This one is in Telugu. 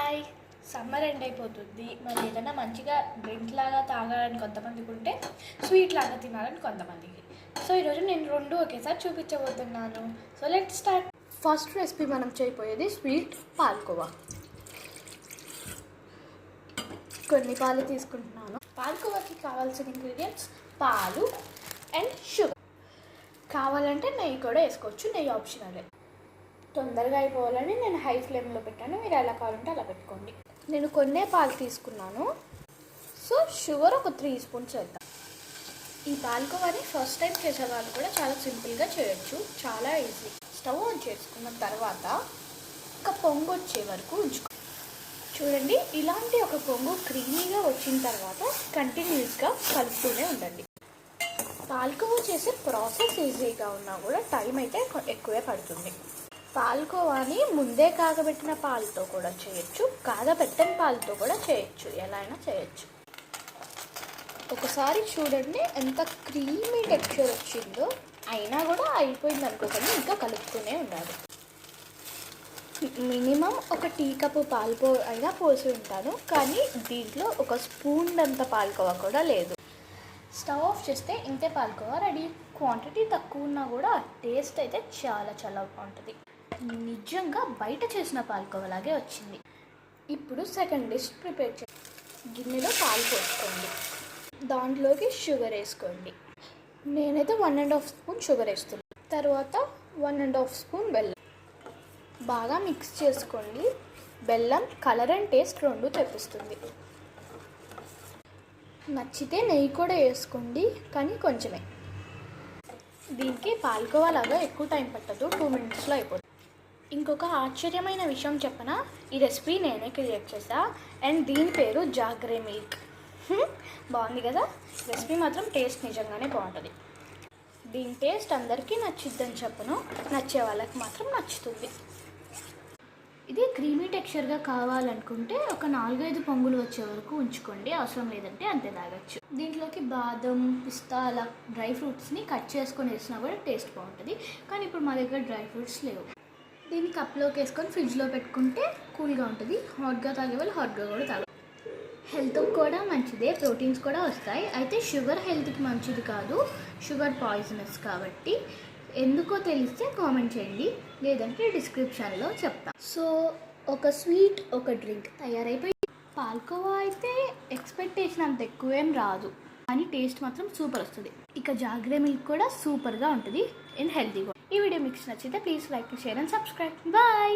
హాయ్, సమ్మర్ ఎండ్ అయిపోతుంది. మరి ఏదైనా మంచిగా డ్రింక్ లాగా తాగాలని కొంతమందికి ఉంటే స్వీట్ లాగా తినాలని కొంతమందికి. సో ఈరోజు నేను రెండు ఒకేసారి చూపించబోతున్నాను. So let start. First recipe మనం చేయబోయేది స్వీట్ పాల్కోవా. కొన్ని పాలు తీసుకుంటున్నాను. పాల్కోవాకి కావాల్సిన ఇంగ్రీడియంట్స్ పాలు అండ్ షుగర్. కావాలంటే నెయ్యి కూడా వేసుకోవచ్చు, నెయ్యి ఆప్షనలే. తొందరగా అయిపోవాలని నేను హై ఫ్లేమ్లో పెట్టాను, మీరు ఎలా కావాలంటే అలా పెట్టుకోండి. నేను కొన్నే పాలు తీసుకున్నాను. సో షుగర్ ఒక 3 స్పూన్స్ వేద్దాం. ఈ పాల్కోవాని ఫస్ట్ టైం చేసే వాళ్ళు కూడా చాలా సింపుల్గా చేయొచ్చు, చాలా ఈజీ. స్టవ్ ఆన్ చేసుకున్న తర్వాత ఒక పొంగు వచ్చే వరకు ఉంచుకో. చూడండి, ఇలాంటి ఒక పొంగు క్రీమీగా వచ్చిన తర్వాత కంటిన్యూస్గా కలుపుతూనే ఉండండి. పాల్కోవా చేసే ప్రాసెస్ ఈజీగా ఉన్నా కూడా టైం అయితే ఎక్కువే పడుతుంది. పాల్కోవాని ముందే కాగబెట్టిన పాలతో కూడా చేయొచ్చు, కాగబెట్టని పాలతో కూడా చేయొచ్చు, ఎలా అయినా చేయొచ్చు. ఒకసారి చూడండి ఎంత క్రీమీ టెక్స్చర్ వచ్చిందో. అయినా కూడా అయిపోయింది అనుకోకండి, ఇంకా కలుపుతూనే ఉండాలి. మినిమం ఒక టీ కప్పు పాలు అయినా పోసి ఉంటాను, కానీ దీంట్లో ఒక స్పూన్ అంత పాల్కోవా కూడా లేదు. స్టవ్ ఆఫ్ చేస్తే ఇంతే పాల్కోవా రెడీ. క్వాంటిటీ తక్కువ ఉన్నా కూడా టేస్ట్ అయితే చాలా చాలా బాగుంటుంది. నిజంగా బయట చేసిన పాల్కోవాలాగే వచ్చింది. ఇప్పుడు సెకండ్ డిష్ ప్రిపేర్ చేయండి. గిన్నెలో పాలు పోసుకోండి, దాంట్లోకి షుగర్ వేసుకోండి. నేనైతే 1.5 స్పూన్ షుగర్ వేస్తున్నాను. తర్వాత 1.5 స్పూన్ బెల్లం. బాగా మిక్స్ చేసుకోండి. బెల్లం కలర్ అండ్ టేస్ట్ రెండు తెప్పిస్తుంది. నచ్చితే నెయ్యి కూడా వేసుకోండి, కానీ కొంచెమే. దీనికి పాల్కోవా లాగా ఎక్కువ టైం పట్టదు, 2 మినిట్స్లో అయిపోతుంది. ఇంకొక ఆశ్చర్యమైన విషయం చెప్పనా, ఈ రెసిపీ నేనే క్రియేట్ చేసా అండ్ దీని పేరు జాగ్రే మిల్క్. బాగుంది కదా. రెసిపీ మాత్రం టేస్ట్ నిజంగానే బాగుంటుంది. దీని టేస్ట్ అందరికీ నచ్చిద్దని చెప్పను, నచ్చే వాళ్ళకి మాత్రం నచ్చుతుంది. ఇది క్రీమీ టెక్స్చర్గా కావాలనుకుంటే ఒక 4-5 పొంగులు వచ్చే వరకు ఉంచుకోండి, అవసరం లేదంటే అంతే తాగొచ్చు. దీంట్లోకి బాదం, పిస్తా అలా డ్రై ఫ్రూట్స్ని కట్ చేసుకొని వేసినా కూడా టేస్ట్ బాగుంటుంది, కానీ ఇప్పుడు మా దగ్గర డ్రై ఫ్రూట్స్ లేవు. దీన్ని కప్లోకి వేసుకొని ఫ్రిడ్జ్లో పెట్టుకుంటే కూల్గా ఉంటుంది. హాట్గా తాగే వాళ్ళు హాట్గా కూడా తాగ. హెల్త్కి కూడా మంచిదే, ప్రోటీన్స్ కూడా వస్తాయి. అయితే షుగర్ హెల్త్కి మంచిది కాదు, షుగర్ పాయిజనస్ కాబట్టి. ఎందుకో తెలిస్తే కామెంట్ చేయండి, లేదంటే డిస్క్రిప్షన్లో చెప్తా. సో ఒక స్వీట్ ఒక డ్రింక్ తయారైపోయి. పాల్కోవా అయితే ఎక్స్పెక్టేషన్ అంత ఎక్కువేం రాదు, కానీ టేస్ట్ మాత్రం సూపర్ వస్తుంది. ఇక జాగ్రే మిల్క్ కూడా సూపర్గా ఉంటుంది అండ్ హెల్తీగా. ఈ వీడియో మీకు నచ్చితే please like, share and subscribe. Bye.